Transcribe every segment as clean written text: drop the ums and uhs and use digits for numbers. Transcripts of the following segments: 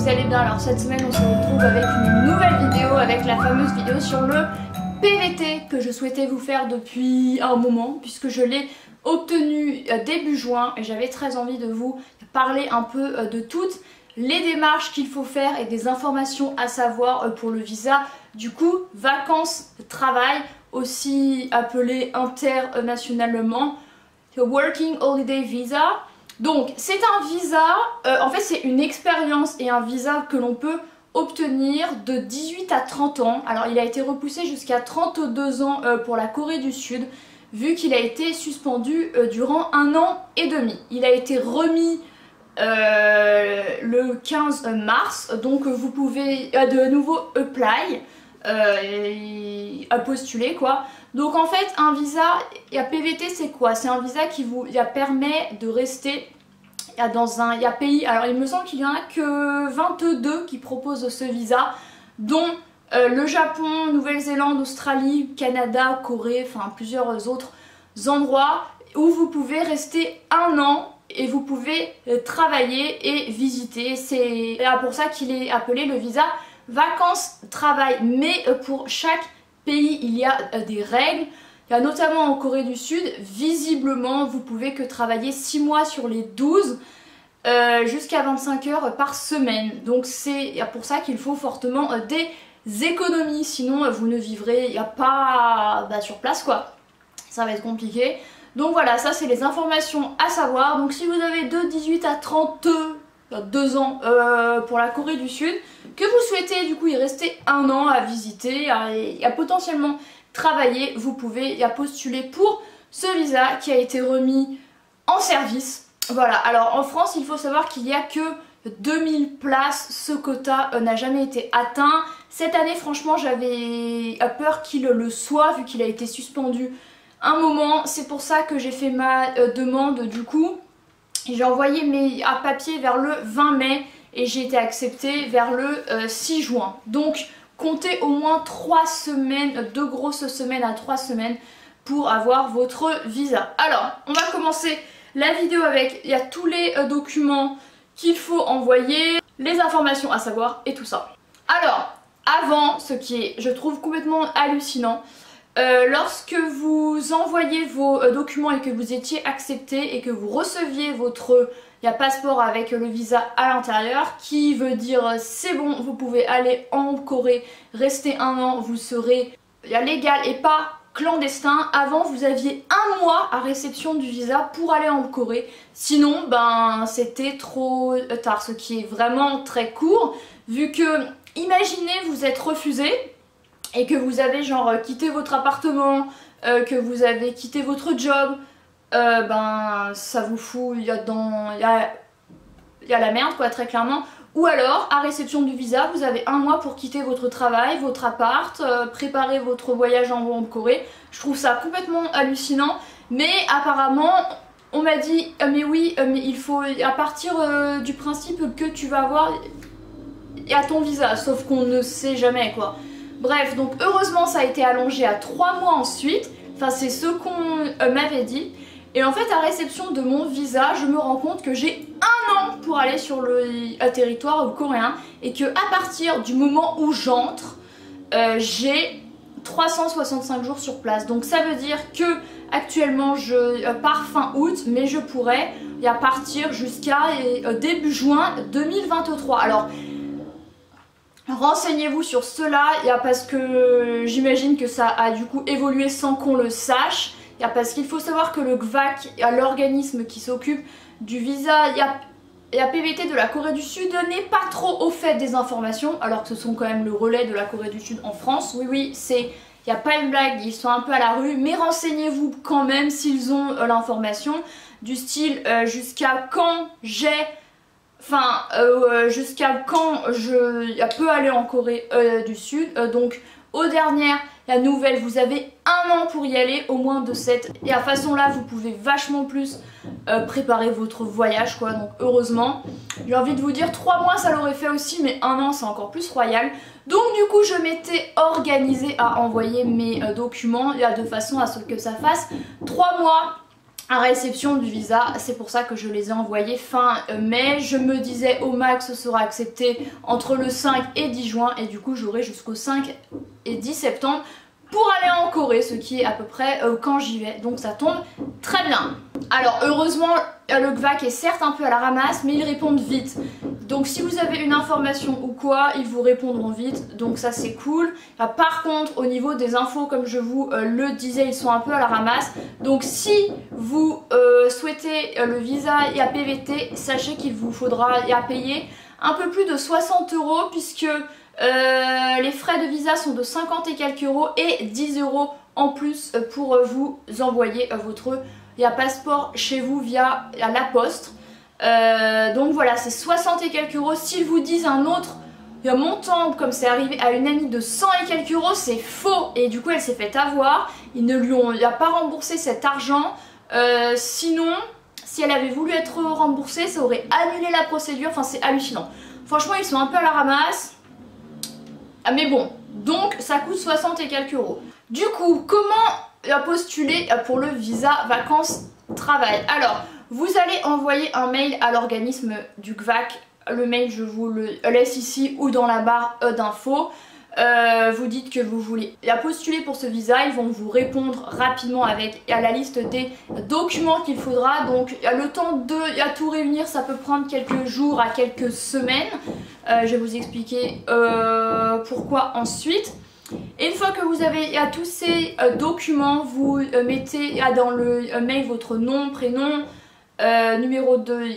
vous allez bien. Alors cette semaine on se retrouve avec une nouvelle vidéo, avec la fameuse vidéo sur le PVT que je souhaitais vous faire depuis un moment, puisque je l'ai obtenu début juin et j'avais très envie de vous parler un peu de toutes les démarches qu'il faut faire et des informations à savoir pour le visa du coup vacances-travail, aussi appelé internationalement Working Holiday Visa. Donc c'est un visa, en fait c'est une expérience et un visa que l'on peut obtenir de 18 à 30 ans. Alors il a été repoussé jusqu'à 32 ans pour la Corée du Sud, vu qu'il a été suspendu durant 1 an et demi. Il a été remis le 15 mars, donc vous pouvez de nouveau apply, à postuler quoi. Donc en fait un visa, PVT c'est quoi? C'est un visa qui vous permet de rester dans un pays, alors il me semble qu'il y en a que 22 qui proposent ce visa, dont le Japon, Nouvelle-Zélande, Australie, Canada, Corée, enfin plusieurs autres endroits où vous pouvez rester 1 an et vous pouvez travailler et visiter. C'est pour ça qu'il est appelé le visa vacances-travail. Mais pour chaque pays il y a des règles. Il y a notamment en Corée du Sud, visiblement vous pouvez que travailler 6 mois sur les 12 jusqu'à 25 heures par semaine. Donc c'est pour ça qu'il faut fortement des économies, sinon vous ne vivrez pas sur place quoi. Ça va être compliqué. Donc voilà, ça c'est les informations à savoir. Donc si vous avez de 18 à 32 ans pour la Corée du Sud, que vous souhaitez du coup y rester 1 an à visiter, à potentiellement travailler, vous pouvez postuler pour ce visa qui a été remis en service. Voilà, alors en France il faut savoir qu'il n'y a que 2000 places, ce quota n'a jamais été atteint. Cette année franchement j'avais peur qu'il le soit vu qu'il a été suspendu un moment. C'est pour ça que j'ai fait ma demande du coup. J'ai envoyé mes papiers vers le 20 mai et j'ai été acceptée vers le 6 juin. Donc comptez au moins 3 semaines, 2 grosses semaines à 3 semaines pour avoir votre visa. Alors on va commencer la vidéo avec tous les documents qu'il faut envoyer, les informations à savoir et tout ça. Alors avant, ce qui est je trouve complètement hallucinant, lorsque vous envoyez vos documents et que vous étiez accepté et que vous receviez votre passeport avec le visa à l'intérieur, qui veut dire c'est bon, vous pouvez aller en Corée, rester 1 an, vous serez légal et pas clandestin. Avant vous aviez 1 mois à réception du visa pour aller en Corée, sinon c'était trop tard, ce qui est vraiment très court, vu que imaginez vous êtes refusé et que vous avez quitté votre appartement, que vous avez quitté votre job, ça vous fout, il y a la merde quoi, très clairement. Ou alors à réception du visa vous avez 1 mois pour quitter votre travail, votre appart, préparer votre voyage en Corée. Je trouve ça complètement hallucinant, mais apparemment on m'a dit mais oui, mais il faut à partir du principe que tu vas avoir ton visa, sauf qu'on ne sait jamais quoi. Bref, donc heureusement ça a été allongé à 3 mois ensuite, enfin c'est ce qu'on m'avait dit. Et en fait à réception de mon visa, je me rends compte que j'ai 1 an pour aller sur le territoire coréen et que à partir du moment où j'entre, j'ai 365 jours sur place. Donc ça veut dire que actuellement je pars fin août, mais je pourrais partir jusqu'à début juin 2023. Alors renseignez-vous sur cela, parce que j'imagine que ça a du coup évolué sans qu'on le sache. Parce qu'il faut savoir que le GVAC, l'organisme qui s'occupe du visa PVT de la Corée du Sud, n'est pas trop au fait des informations, alors que ce sont quand même le relais de la Corée du Sud en France. Oui, il n'y a pas une blague, ils sont un peu à la rue, mais renseignez-vous quand même s'ils ont l'information, du style jusqu'à quand jusqu'à quand je peux aller en Corée du Sud. Donc aux dernières nouvelles, vous avez 1 an pour y aller, au moins de 7. Et à façon là, vous pouvez vachement plus préparer votre voyage quoi. Donc heureusement, j'ai envie de vous dire 3 mois ça l'aurait fait aussi, mais 1 an c'est encore plus royal. Donc du coup je m'étais organisée à envoyer mes documents de façon à ce que ça fasse 3 mois à réception du visa. C'est pour ça que je les ai envoyés fin mai. Je me disais au max ce sera accepté entre le 5 et 10 juin et du coup j'aurai jusqu'au 5 et 10 septembre pour aller en Corée, ce qui est à peu près quand j'y vais, donc ça tombe très bien. Alors heureusement le GVAC est certes un peu à la ramasse mais ils répondent vite, donc si vous avez une information ou quoi ils vous répondront vite, donc ça c'est cool. Par contre au niveau des infos, comme je vous le disais, ils sont un peu à la ramasse, donc si vous souhaitez le visa IAPVT, sachez qu'il vous faudra payer un peu plus de 60 € puisque les frais de visa sont de 50 et quelques euros et 10 € en plus pour vous envoyer votre passeport chez vous via la poste. Donc voilà, c'est 60 et quelques euros. S'ils vous disent un autre montant, comme c'est arrivé à une amie de 100 et quelques euros, c'est faux. Et du coup, elle s'est fait avoir. Ils ne lui ont pas remboursé cet argent. Sinon, si elle avait voulu être remboursée, ça aurait annulé la procédure. Enfin, c'est hallucinant. Franchement, ils sont un peu à la ramasse. Mais bon, donc ça coûte 60 et quelques euros. Du coup, comment postuler pour le visa vacances travail? Alors, vous allez envoyer un mail à l'organisme du GVAC. Le mail, je vous le laisse ici ou dans la barre d'infos. Vous dites que vous voulez postuler pour ce visa, ils vont vous répondre rapidement avec la liste des documents qu'il faudra. Donc le temps de tout réunir, ça peut prendre quelques jours à quelques semaines. Je vais vous expliquer pourquoi ensuite. Et une fois que vous avez tous ces documents, vous mettez dans le mail votre nom, prénom, numéro de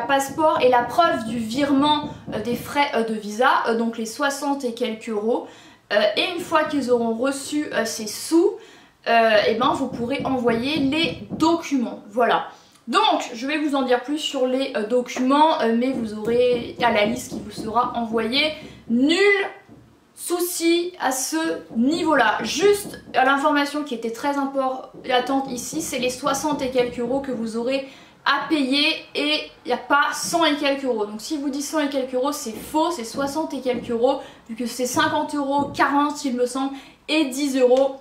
passeport et la preuve du virement des frais de visa, donc les 60 et quelques euros. Et une fois qu'ils auront reçu ces sous, et ben vous pourrez envoyer les documents. Voilà. Donc je vais vous en dire plus sur les documents, mais vous aurez la liste qui vous sera envoyée. Nul souci à ce niveau-là. Juste l'information qui était très importante ici, c'est les 60 et quelques euros que vous aurez à payer et il n'y a pas 100 et quelques euros. Donc si vous dites 100 et quelques euros, c'est faux, c'est 60 et quelques euros, vu que c'est 50 euros, 40 il me semble, et 10 euros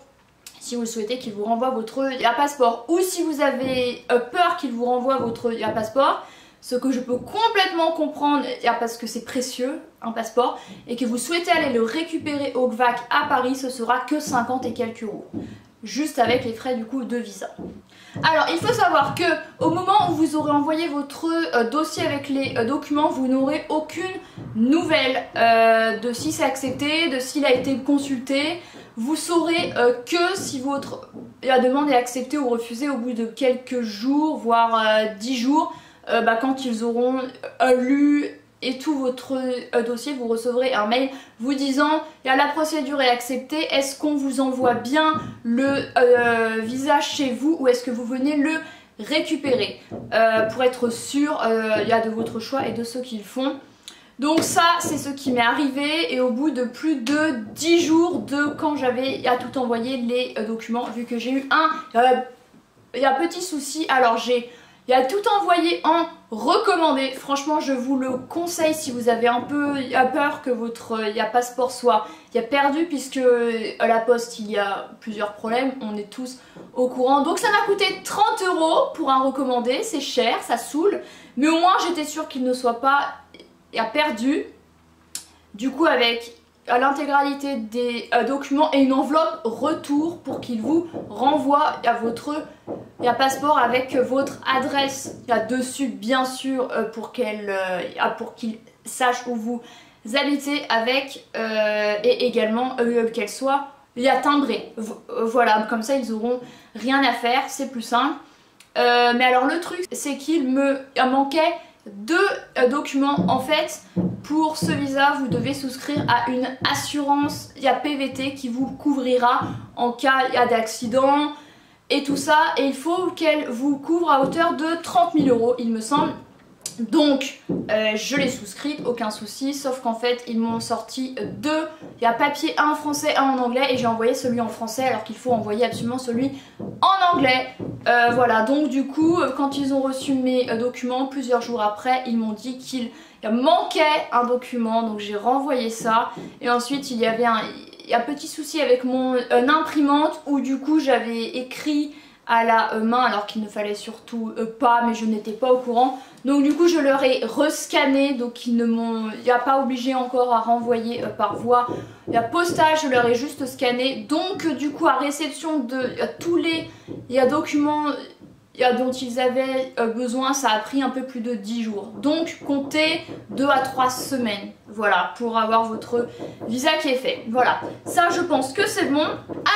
si vous souhaitez qu'il vous renvoie votre passeport. Ou si vous avez peur qu'il vous renvoie votre passeport, ce que je peux complètement comprendre parce que c'est précieux un passeport, et que vous souhaitez aller le récupérer au GVAC à Paris, ce sera que 50 et quelques euros. Juste avec les frais du coup de visa. Alors il faut savoir que au moment où vous aurez envoyé votre dossier avec les documents, vous n'aurez aucune nouvelle de si c'est accepté, de s'il a été consulté. Vous saurez que si votre demande est acceptée ou refusée au bout de quelques jours, voire 10 jours, quand ils auront lu et tout votre dossier, vous recevrez un mail vous disant la procédure est acceptée, est-ce qu'on vous envoie bien le visa chez vous ou est-ce que vous venez le récupérer pour être sûr de votre choix et de ce qu'ils font. Donc ça c'est ce qui m'est arrivé, et au bout de plus de 10 jours de quand j'avais tout envoyé les documents, vu que j'ai eu un petit souci. Alors j'ai tout envoyé en recommandé. Franchement, je vous le conseille si vous avez un peu peur que votre passeport soit perdu, puisque à la poste il y a plusieurs problèmes, on est tous au courant. Donc ça m'a coûté 30 € pour un recommandé, c'est cher, ça saoule, mais au moins j'étais sûre qu'il ne soit pas perdu. Du coup avec l'intégralité des documents et une enveloppe retour pour qu'il vous renvoie votre passeport avec votre adresse dessus bien sûr pour qu'il sache où vous habitez avec et également qu'elle soit timbrée. Voilà, comme ça ils auront rien à faire, c'est plus simple. Mais alors le truc c'est qu'il me manquait 2 documents. En fait, pour ce visa, vous devez souscrire à une assurance PVT qui vous couvrira en cas d'accident et tout ça. Et il faut qu'elle vous couvre à hauteur de 30 000 €, il me semble. Donc, je l'ai souscrite, aucun souci. Sauf qu'en fait, ils m'ont sorti 2. Il y a papier, un en français, un en anglais. Et j'ai envoyé celui en français alors qu'il faut envoyer absolument celui en anglais. Voilà, donc du coup, quand ils ont reçu mes documents, plusieurs jours après, ils m'ont dit qu'il manquait un document. Donc j'ai renvoyé ça. Et ensuite, il y avait un petit souci avec mon imprimante où du coup, j'avais écrit à la main alors qu'il ne fallait surtout pas, mais je n'étais pas au courant. Donc du coup je leur ai rescanné, donc ils ne m'ont, il n'y a pas obligé encore à renvoyer par voie. Il y a postage, je leur ai juste scanné. Donc du coup à réception de tous les documents dont ils avaient besoin, ça a pris un peu plus de 10 jours. Donc comptez 2 à 3 semaines, voilà, pour avoir votre visa qui est fait. Voilà, ça je pense que c'est bon.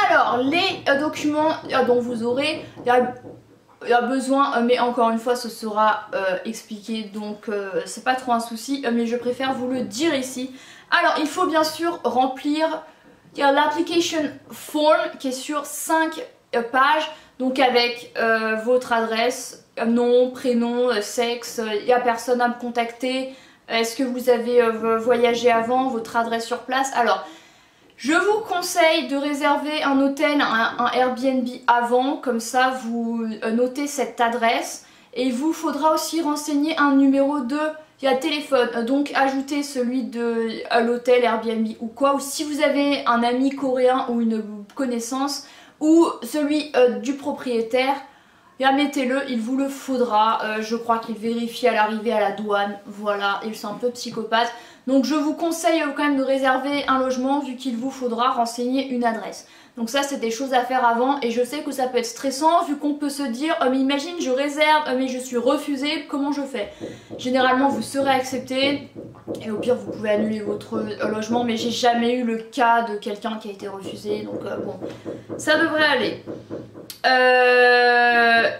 Alors les documents dont vous aurez, il y a besoin, mais encore une fois ce sera expliqué, donc c'est pas trop un souci, mais je préfère vous le dire ici. Alors il faut bien sûr remplir l'application form qui est sur 5 pages, donc avec votre adresse, nom, prénom, sexe, il n'y a personne à me contacter, est-ce que vous avez voyagé avant, votre adresse sur place. Alors je vous conseille de réserver un hôtel, un Airbnb avant, comme ça vous notez cette adresse. Et il vous faudra aussi renseigner un numéro de téléphone, donc ajoutez celui de l'hôtel Airbnb ou quoi. Ou si vous avez un ami coréen ou une connaissance, ou celui du propriétaire, mettez-le, il vous le faudra. Je crois qu'il vérifie à l'arrivée à la douane, voilà, ils sont un peu psychopathes. Donc je vous conseille quand même de réserver un logement vu qu'il vous faudra renseigner une adresse. Donc ça c'est des choses à faire avant et je sais que ça peut être stressant vu qu'on peut se dire mais imagine je réserve mais je suis refusée, comment je fais? Généralement vous serez accepté et au pire vous pouvez annuler votre logement, mais j'ai jamais eu le cas de quelqu'un qui a été refusé, donc bon, ça devrait aller.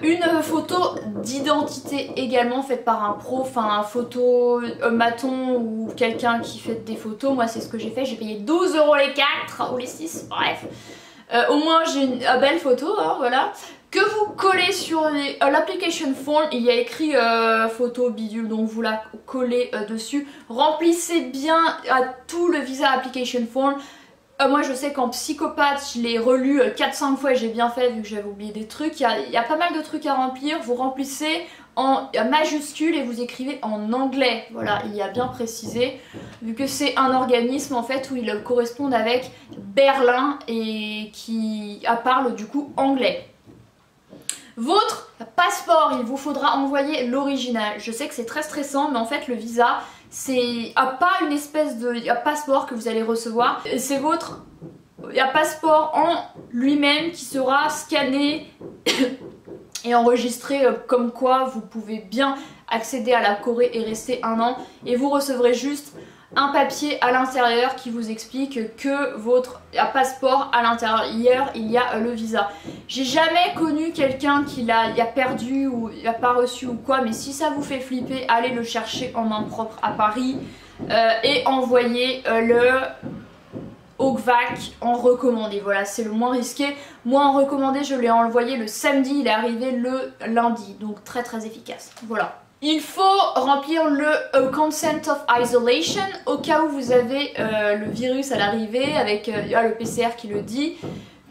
Une photo d'identité également faite par un pro, enfin un photomaton ou quelqu'un qui fait des photos. Moi c'est ce que j'ai fait, j'ai payé 12 € les 4 ou les 6, bref. Au moins j'ai une belle photo, hein, voilà. Que vous collez sur l'application form, il y a écrit photo bidule, donc vous la collez dessus. Remplissez bien tout le visa application form. Moi je sais qu'en psychopathe je l'ai relu 4-5 fois et j'ai bien fait vu que j'avais oublié des trucs. Il y a pas mal de trucs à remplir, vous remplissez en majuscule et vous écrivez en anglais. Voilà, il y a bien précisé, vu que c'est un organisme en fait où ils correspondent avec Berlin et qui parle du coup anglais. Votre passeport, il vous faudra envoyer l'original. Je sais que c'est très stressant, mais en fait le visa c'est pas une espèce de passeport que vous allez recevoir, c'est votre passeport en lui-même qui sera scanné et enregistré comme quoi vous pouvez bien accéder à la Corée et rester 1 an, et vous recevrez juste un papier à l'intérieur qui vous explique que votre passeport à l'intérieur il y a le visa. J'ai jamais connu quelqu'un qui l'a perdu ou l'a pas reçu ou quoi, mais si ça vous fait flipper, allez le chercher en main propre à Paris et envoyez le au GVAC en recommandé. Voilà, c'est le moins risqué. Moi en recommandé je l'ai envoyé le samedi, il est arrivé le lundi, donc très très efficace. Voilà. Il faut remplir le Consent of Isolation au cas où vous avez le virus à l'arrivée avec le PCR qui le dit,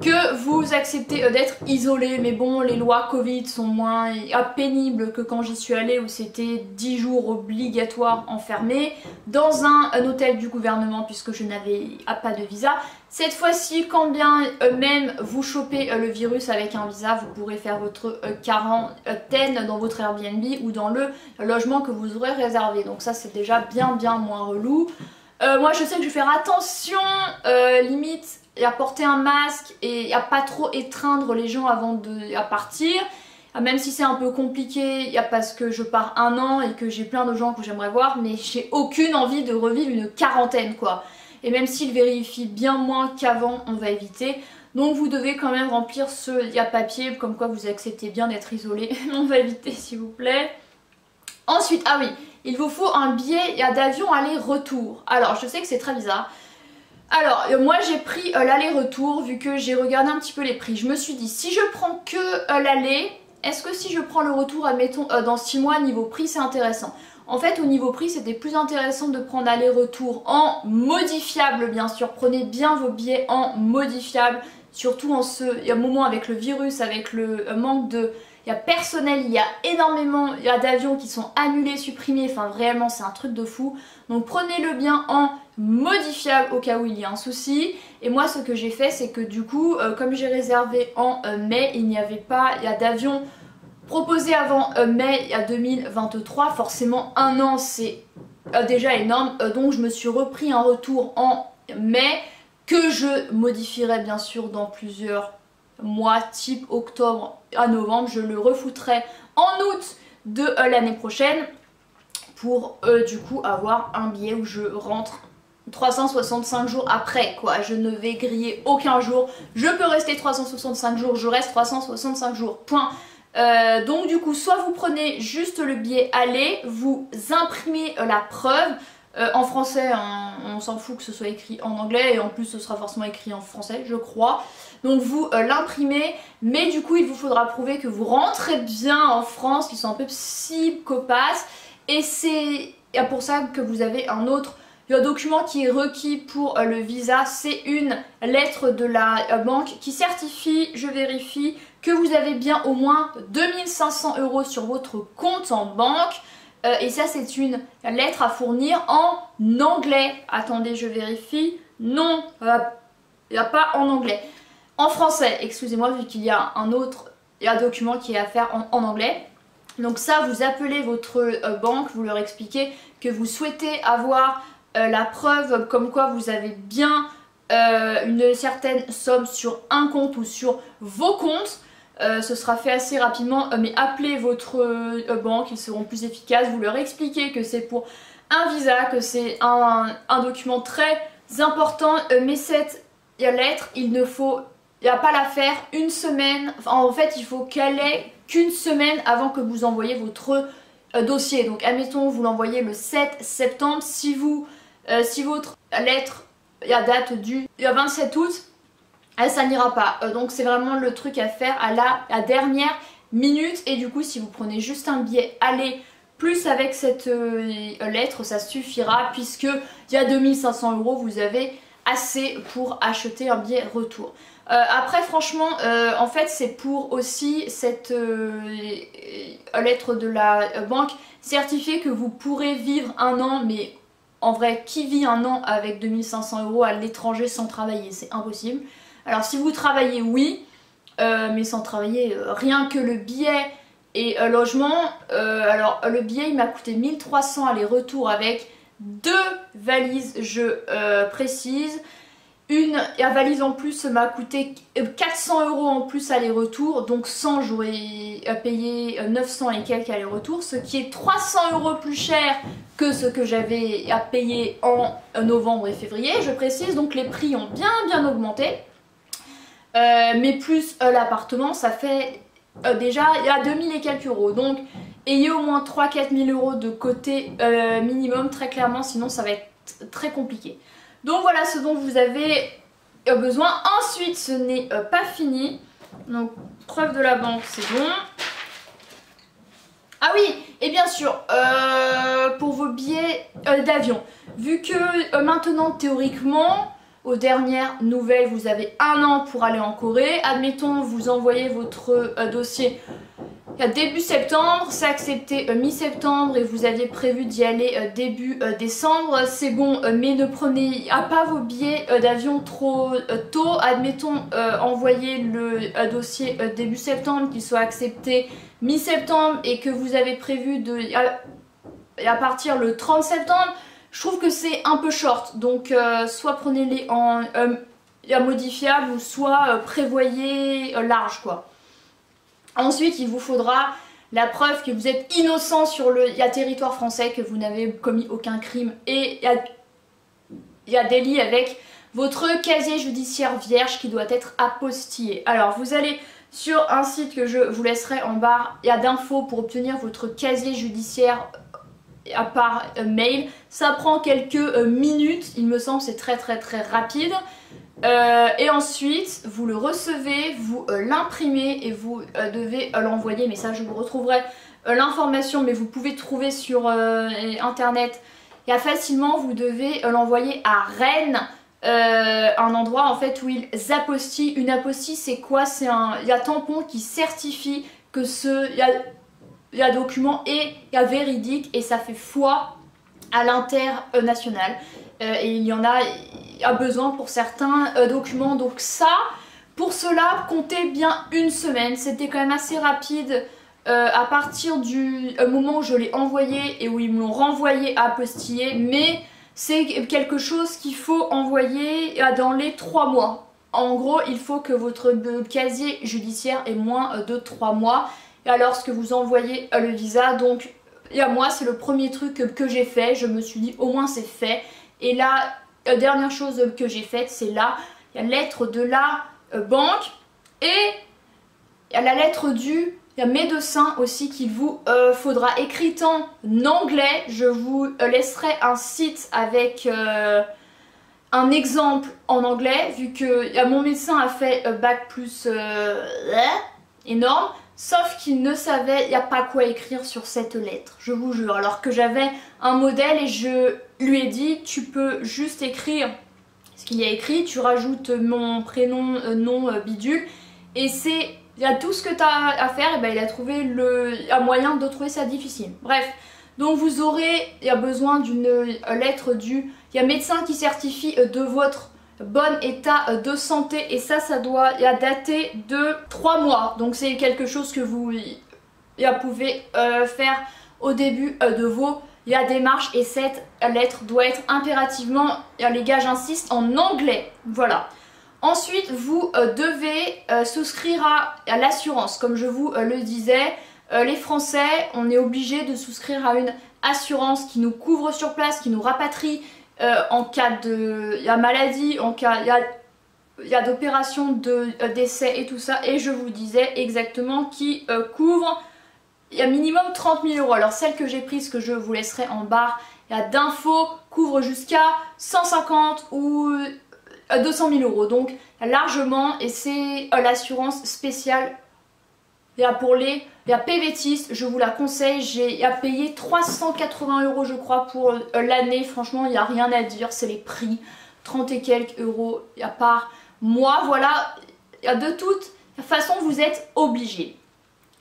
que vous acceptez d'être isolé. Mais bon, les lois Covid sont moins pénibles que quand j'y suis allée où c'était 10 jours obligatoires enfermés dans un hôtel du gouvernement puisque je n'avais pas de visa. Cette fois-ci, quand bien même vous chopez le virus avec un visa, vous pourrez faire votre quarantaine dans votre Airbnb ou dans le logement que vous aurez réservé. Donc ça c'est déjà bien moins relou. Moi je sais que je vais faire attention, limite à porter un masque et à pas trop étreindre les gens avant de partir. Même si c'est un peu compliqué, parce que je pars 1 an et que j'ai plein de gens que j'aimerais voir, mais j'ai aucune envie de revivre une quarantaine quoi. Et même s'il vérifie bien moins qu'avant, on va éviter. Donc vous devez quand même remplir ce papier comme quoi vous acceptez bien d'être isolé. On va éviter s'il vous plaît. Ensuite, ah oui, il vous faut un billet d'avion aller-retour. Alors je sais que c'est très bizarre. Alors moi j'ai pris l'aller-retour vu que j'ai regardé un petit peu les prix. Je me suis dit si je prends que l'aller, est-ce que si je prends le retour, admettons dans 6 mois, niveau prix c'est intéressant. En fait au niveau prix c'était plus intéressant de prendre aller-retour en modifiable bien sûr. Prenez bien vos billets en modifiable, surtout en ce moment avec le virus, avec le manque de personnel, il y a énormément d'avions qui sont annulés, supprimés, enfin réellement c'est un truc de fou. Donc prenez-le bien en modifiable au cas où il y a un souci. Et moi ce que j'ai fait, c'est que du coup comme j'ai réservé en mai, il n'y avait pas d'avion proposé avant mai 2023. Forcément un an c'est déjà énorme, donc je me suis repris un retour en mai que je modifierai bien sûr dans plusieurs mois, type octobre à novembre. Je le refoutrai en août de l'année prochaine pour du coup avoir un billet où je rentre 365 jours après quoi. Je ne vais griller aucun jour, je peux rester 365 jours, je reste 365 jours, point. Donc du coup soit vous prenez juste le billet aller, vous imprimez la preuve. En français, on s'en fout que ce soit écrit en anglais, et en plus ce sera forcément écrit en français je crois. Donc vous l'imprimez, mais du coup il vous faudra prouver que vous rentrez bien en France, qu'ils sont un peu psychopathes. Et c'est pour ça que vous avez un autre document qui est requis pour le visa. C'est une lettre de la banque qui certifie, je vérifie, que vous avez bien au moins 2500 € sur votre compte en banque. Et ça c'est une lettre à fournir en anglais. Attendez, je vérifie. Non, il n'y a pas en anglais. En français, excusez-moi, vu qu'il y a un autre document qui est à faire en anglais. Donc ça, vous appelez votre banque, vous leur expliquez que vous souhaitez avoir la preuve comme quoi vous avez bien une certaine somme sur un compte ou sur vos comptes. Ce sera fait assez rapidement, mais appelez votre banque, ils seront plus efficaces. Vous leur expliquez que c'est pour un visa, que c'est un document très important, mais cette lettre, il n'y a pas la faire une semaine, enfin, en fait il faut qu'elle ait qu'une semaine avant que vous envoyez votre dossier. Donc admettons vous l'envoyez le 7 septembre, si votre lettre date du 27 août, ça n'ira pas. Donc c'est vraiment le truc à faire à la dernière minute. Et du coup si vous prenez juste un billet aller plus avec cette lettre, ça suffira, puisque il y a 2500 €, vous avez assez pour acheter un billet retour. Après franchement en fait c'est pour aussi cette lettre de la banque certifier que vous pourrez vivre un an, mais en vrai qui vit un an avec 2500 € à l'étranger sans travailler? C'est impossible. Alors si vous travaillez oui, mais sans travailler rien que le billet et logement, alors le billet il m'a coûté 1300 aller-retour avec 2 valises, je précise. La valise en plus m'a coûté 400 € en plus aller-retour, donc 100 j'aurais payé 900 et quelques aller-retour, ce qui est 300 € plus cher que ce que j'avais à payer en novembre et février, je précise. Donc les prix ont bien augmenté, mais plus l'appartement ça fait déjà il y a 2000 et quelques euros, donc ayez au moins 3-4 000 € de côté minimum très clairement, sinon ça va être très compliqué. Donc voilà ce dont vous avez besoin. Ensuite ce n'est pas fini, donc preuve de la banque c'est bon. Ah oui, et bien sûr pour vos billets d'avion, vu que maintenant théoriquement aux dernières nouvelles vous avez un an pour aller en Corée, admettons vous envoyez votre dossier début septembre, c'est accepté mi-septembre et vous aviez prévu d'y aller début décembre, c'est bon, mais ne prenez pas vos billets d'avion trop tôt. Admettons envoyez le dossier début septembre, qu'il soit accepté mi-septembre et que vous avez prévu à partir le 30 septembre, je trouve que c'est un peu short. Donc soit prenez-les en modifiable ou soit prévoyez large quoi. Ensuite, il vous faudra la preuve que vous êtes innocent sur le territoire français, que vous n'avez commis aucun crime, et il y a délit avec votre casier judiciaire vierge qui doit être apostillé. Alors, vous allez sur un site que je vous laisserai en barre d'infos pour obtenir votre casier judiciaire par mail. Ça prend quelques minutes, il me semble, c'est très rapide. Et ensuite vous le recevez, vous l'imprimez et vous devez l'envoyer, mais ça je vous retrouverai l'information, mais vous pouvez trouver sur internet facilement. Vous devez l'envoyer à Rennes, un endroit en fait où ils apostillent. Une apostille c'est quoi? C'est un tampon qui certifie que ce document est véridique, et ça fait foi à l'international. Et il y en a besoin pour certains documents. Donc ça, pour cela, comptez bien une semaine. C'était quand même assez rapide à partir du moment où je l'ai envoyé et où ils me l'ont renvoyé à apostiller. Mais c'est quelque chose qu'il faut envoyer dans les 3 mois. En gros, il faut que votre casier judiciaire ait moins de 3 mois lorsque vous envoyez le visa. Donc, moi, c'est le premier truc que j'ai fait. Je me suis dit, au moins c'est fait. Et la dernière chose que j'ai faite, c'est là, il y a la lettre de la banque et il y a la lettre du médecin aussi qu'il vous faudra, écrite en anglais. Je vous laisserai un site avec un exemple en anglais, vu que mon médecin a fait bac plus énorme. Sauf qu'il ne savait, il n'y a pas quoi écrire sur cette lettre, je vous jure. Alors que j'avais un modèle et je lui ai dit, tu peux juste écrire ce qu'il y a écrit, tu rajoutes mon prénom, nom, bidule. Et c'est, il y a tout ce que tu as à faire, et ben il a trouvé un moyen de trouver ça difficile. Bref, donc vous aurez, il y a besoin d'une lettre il y a médecin qui certifie de votre bon état de santé, et ça doit dater de 3 mois. Donc c'est quelque chose que vous pouvez faire au début de vos démarches, et cette lettre doit être impérativement, les gars j'insiste, en anglais. Voilà. Ensuite vous devez souscrire à l'assurance. Comme je vous le disais, les Français, on est obligé de souscrire à une assurance qui nous couvre sur place, qui nous rapatrie en cas de maladie, en cas d'opération, de décès et tout ça. Et je vous disais exactement qui couvre minimum 30 000 euros. Alors celle que j'ai prise, que je vous laisserai en barre d'infos, couvre jusqu'à 150 ou 200 000 euros. Donc largement, et c'est l'assurance spéciale pour les PVTistes. Je vous la conseille. J'ai payé 380 euros je crois pour l'année. Franchement, il n'y a rien à dire, c'est les prix, 30 et quelques euros par mois. Voilà, de toute façon vous êtes obligés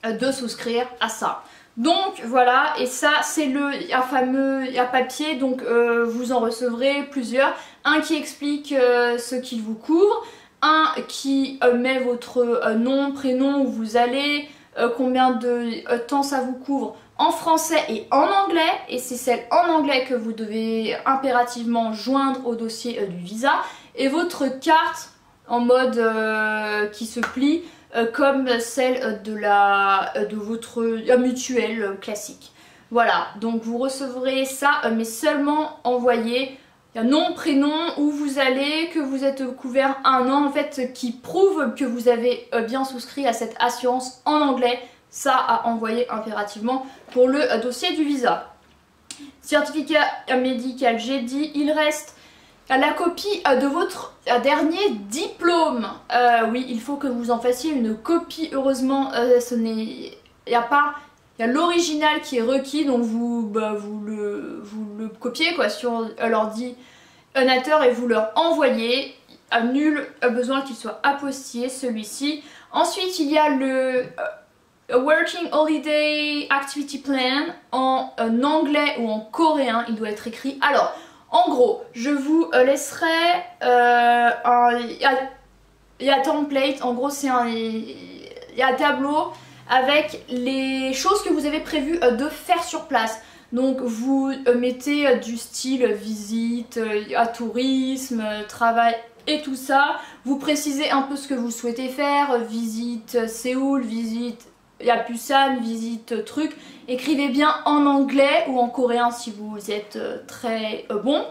de souscrire à ça. Donc voilà, et ça c'est le fameux papier. Donc vous en recevrez plusieurs. Un qui explique ce qu'il vous couvre, un qui met votre nom, prénom, où vous allez, combien de temps ça vous couvre en français et en anglais. Et c'est celle en anglais que vous devez impérativement joindre au dossier du visa. Et votre carte en mode qui se plie, comme celle de votre mutuelle classique. Voilà, donc vous recevrez ça, mais seulement envoyé. Il y a nom, prénom, où vous allez, que vous êtes couvert 1 an, en fait, qui prouve que vous avez bien souscrit à cette assurance en anglais. Ça à envoyer impérativement pour le dossier du visa. Certificat médical, j'ai dit, il reste la copie de votre dernier diplôme. Oui, il faut que vous en fassiez une copie. Heureusement, il y a l'original qui est requis, donc vous le copiez quoi sur l'ordinateur et vous leur envoyez. Nul besoin qu'il soit apostillé celui-ci. Ensuite, il y a le Working Holiday Activity Plan en anglais ou en coréen. Il doit être écrit. Alors, en gros, je vous laisserai il y a template. En gros, il y a un tableau avec les choses que vous avez prévu de faire sur place. Donc vous mettez du style visite, tourisme, travail et tout ça. Vous précisez un peu ce que vous souhaitez faire, visite Séoul, visite Busan, visite truc. Écrivez bien en anglais ou en coréen si vous êtes très bon.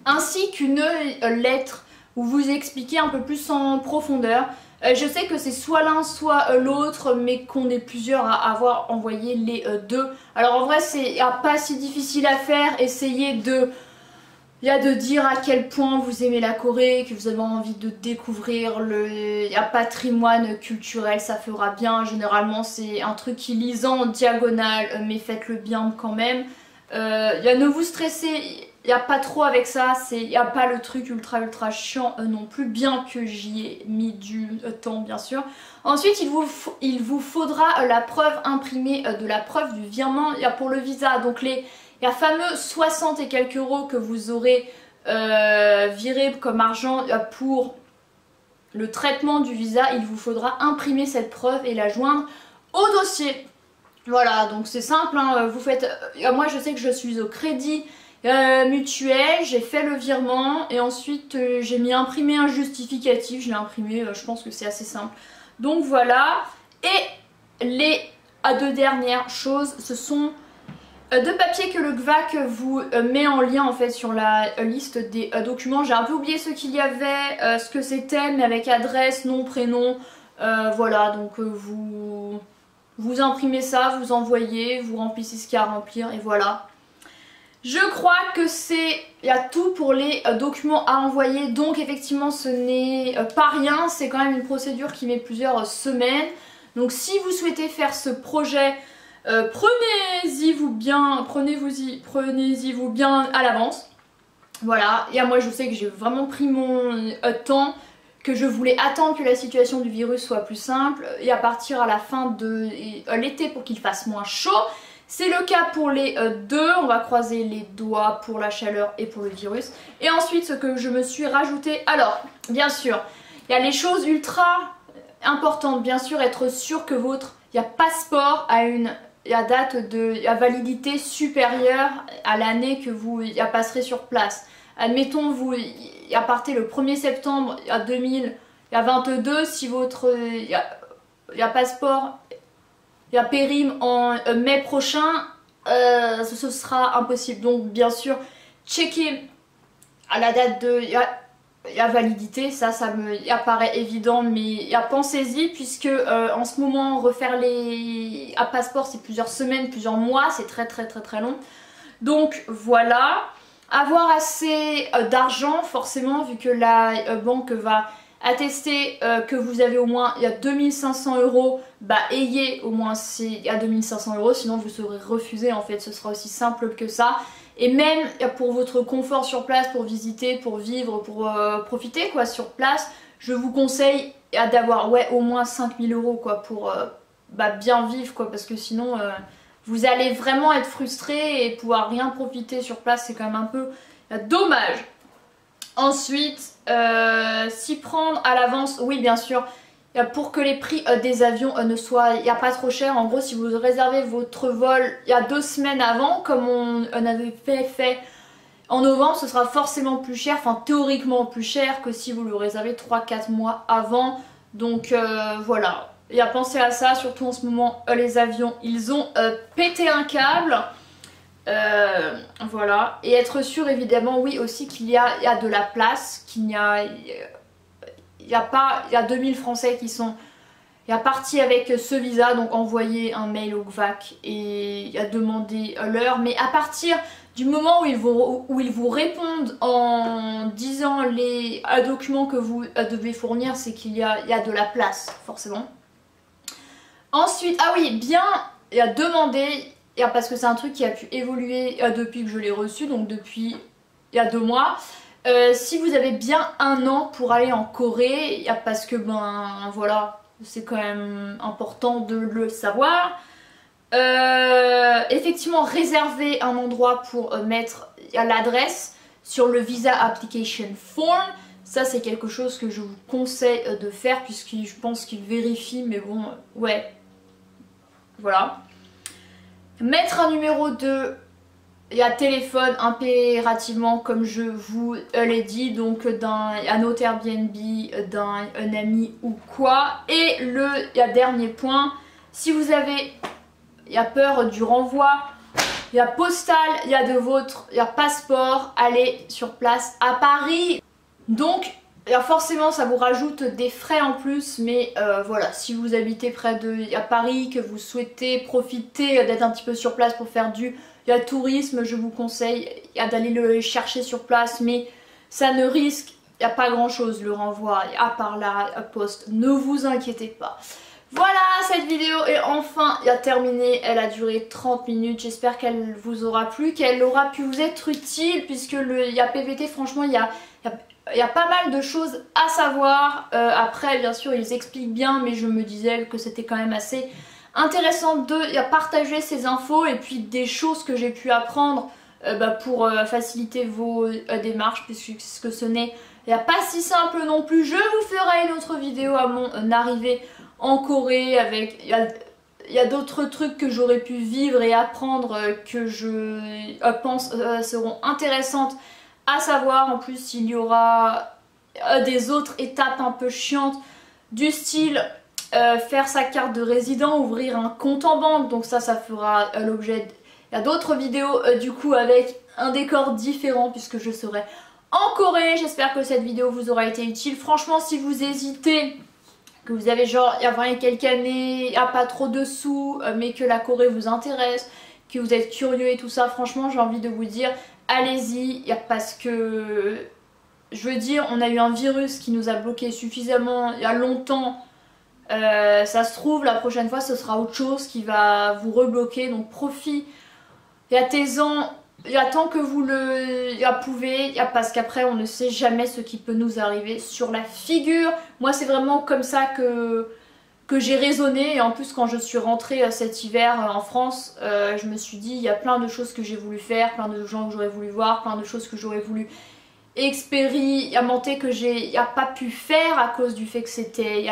Ainsi qu'une lettre où vous expliquez un peu plus en profondeur. Je sais que c'est soit l'un soit l'autre, mais qu'on est plusieurs à avoir envoyé les deux. Alors en vrai c'est pas si difficile à faire. Essayez de dire à quel point vous aimez la Corée, que vous avez envie de découvrir le patrimoine culturel, ça fera bien. Généralement c'est un truc qui lise en diagonale, mais faites-le bien quand même. Ne vous stressez. Il n'y a pas trop avec ça, il n'y a pas le truc ultra chiant non plus, bien que j'y ai mis du temps bien sûr. Ensuite il vous faudra la preuve imprimée de la preuve du virement pour le visa. Donc les Il y a fameux 60 et quelques euros que vous aurez viré comme argent pour le traitement du visa. Il vous faudra imprimer cette preuve et la joindre au dossier. Voilà, donc c'est simple, hein, vous faites... moi je sais que je suis au crédit mutuel, j'ai fait le virement et ensuite j'ai mis imprimer un justificatif, je l'ai imprimé, je pense que c'est assez simple. Donc voilà, et les deux dernières choses, ce sont deux papiers que le GVAC vous met en lien en fait sur la liste des documents. J'ai un peu oublié ce qu'il y avait, ce que c'était, mais avec adresse, nom, prénom, voilà, donc vous imprimez ça, vous envoyez, vous remplissez ce qu'il y a à remplir et voilà. Je crois que il y a tout pour les documents à envoyer, donc effectivement ce n'est pas rien, c'est quand même une procédure qui met plusieurs semaines. Donc si vous souhaitez faire ce projet, prenez-y-vous bien à l'avance. Voilà, et moi je sais que j'ai vraiment pris mon temps, que je voulais attendre que la situation du virus soit plus simple et à partir à la fin de l'été pour qu'il fasse moins chaud. C'est le cas pour les deux, on va croiser les doigts pour la chaleur et pour le virus. Et ensuite ce que je me suis rajouté, alors bien sûr, il y a les choses ultra importantes, bien sûr être sûr que votre passeport a une date de validité supérieure à l'année que vous passerez sur place. Admettons vous partez le 1er septembre 2022, si votre passeport périme en mai prochain, ce sera impossible. Donc bien sûr, checker à la date de validité, ça me paraît évident, mais pensez-y puisque en ce moment refaire les passeports c'est plusieurs semaines, plusieurs mois, c'est très long. Donc voilà. Avoir assez d'argent forcément vu que la banque va attester que vous avez au moins 2500 euros, ayez au moins 2500 euros, sinon vous serez refusé en fait, ce sera aussi simple que ça. Et même pour votre confort sur place, pour visiter, pour vivre, pour profiter quoi sur place, je vous conseille d'avoir au moins 5000 euros quoi pour bien vivre quoi, parce que sinon vous allez vraiment être frustré et pouvoir rien profiter sur place, c'est quand même un peu dommage. Ensuite, s'y prendre à l'avance, oui bien sûr, pour que les prix des avions ne soient pas trop chers. En gros, si vous réservez votre vol 2 semaines avant, comme on avait fait en novembre, ce sera forcément plus cher, enfin théoriquement plus cher que si vous le réservez 3-4 mois avant. Donc voilà. Et à penser à ça, surtout en ce moment, les avions, ils ont pété un câble. Voilà. Et être sûr, évidemment, oui, aussi qu'il y a de la place, qu'il n'y a... Il y a 2000 Français qui sont partis avec ce visa, donc envoyer un mail au GVAC et demander l'heure. Mais à partir du moment où ils vous répondent en disant les documents que vous devez fournir, c'est qu'il y a de la place, forcément. Ensuite, ah oui, bien demander, parce que c'est un truc qui a pu évoluer depuis que je l'ai reçu, donc depuis il y a 2 mois. Si vous avez bien 1 an pour aller en Corée, parce que voilà, c'est quand même important de le savoir. Effectivement, réserver un endroit pour mettre l'adresse sur le Visa Application Form. Ça c'est quelque chose que je vous conseille de faire puisque je pense qu'il vérifie, mais bon, ouais. Voilà. Mettre un numéro de téléphone impérativement comme je vous l'ai dit, donc d'un autre Airbnb, d'un ami ou quoi. Et le dernier point, si vous avez peur du renvoi, postal, de votre passeport, allez sur place à Paris. Donc forcément ça vous rajoute des frais en plus, mais voilà, si vous habitez près de Paris, que vous souhaitez profiter d'être un petit peu sur place pour faire du tourisme, je vous conseille d'aller le chercher sur place, mais ça ne risque pas grand chose le renvoi à part la poste, ne vous inquiétez pas. Voilà, cette vidéo est enfin terminée, elle a duré 30 minutes, j'espère qu'elle vous aura plu, qu'elle aura pu vous être utile, puisque PVT franchement il y a pas mal de choses à savoir. Après bien sûr ils expliquent bien, mais je me disais que c'était quand même assez intéressant de partager ces infos et puis des choses que j'ai pu apprendre pour faciliter vos démarches, puisque ce n'est pas si simple non plus. Je vous ferai une autre vidéo à mon arrivée en Corée avec... Il y a d'autres trucs que j'aurais pu vivre et apprendre que je pense seront intéressantes à savoir. En plus, il y aura des autres étapes un peu chiantes du style faire sa carte de résident, ouvrir un compte en banque. Donc ça fera l'objet... Il y a d'autres vidéos du coup avec un décor différent puisque je serai en Corée. J'espère que cette vidéo vous aura été utile. Franchement, si vous hésitez, que vous avez genre, il y a 20 et quelques années, il n'y a pas trop de sous, mais que la Corée vous intéresse, que vous êtes curieux et tout ça, franchement j'ai envie de vous dire, allez-y, parce que, je veux dire, on a eu un virus qui nous a bloqué suffisamment il y a longtemps. Ça se trouve, la prochaine fois ce sera autre chose qui va vous rebloquer, donc profite. Il y a il y a tant que vous le pouvez, parce qu'après on ne sait jamais ce qui peut nous arriver sur la figure. Moi c'est vraiment comme ça que j'ai raisonné, et en plus quand je suis rentrée cet hiver en France, je me suis dit il y a plein de choses que j'ai voulu faire, plein de gens que j'aurais voulu voir, plein de choses que j'aurais voulu expérimenter que j'ai pas pu faire à cause du fait que c'était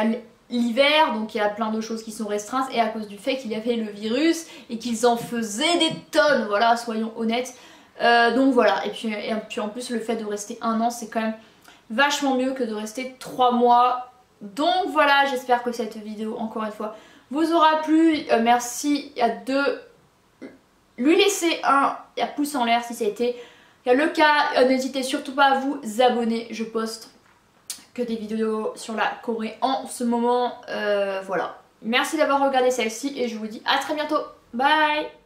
l'hiver, donc il y a plein de choses qui sont restreintes, et à cause du fait qu'il y avait le virus et qu'ils en faisaient des tonnes, voilà, soyons honnêtes. Donc voilà, et puis en plus le fait de rester 1 an, c'est quand même vachement mieux que de rester 3 mois. Donc voilà, j'espère que cette vidéo, encore une fois, vous aura plu. Merci de lui laisser un pouce en l'air si ça a été le cas. N'hésitez surtout pas à vous abonner, je poste que des vidéos sur la Corée en ce moment. Voilà. Merci d'avoir regardé celle-ci et je vous dis à très bientôt. Bye!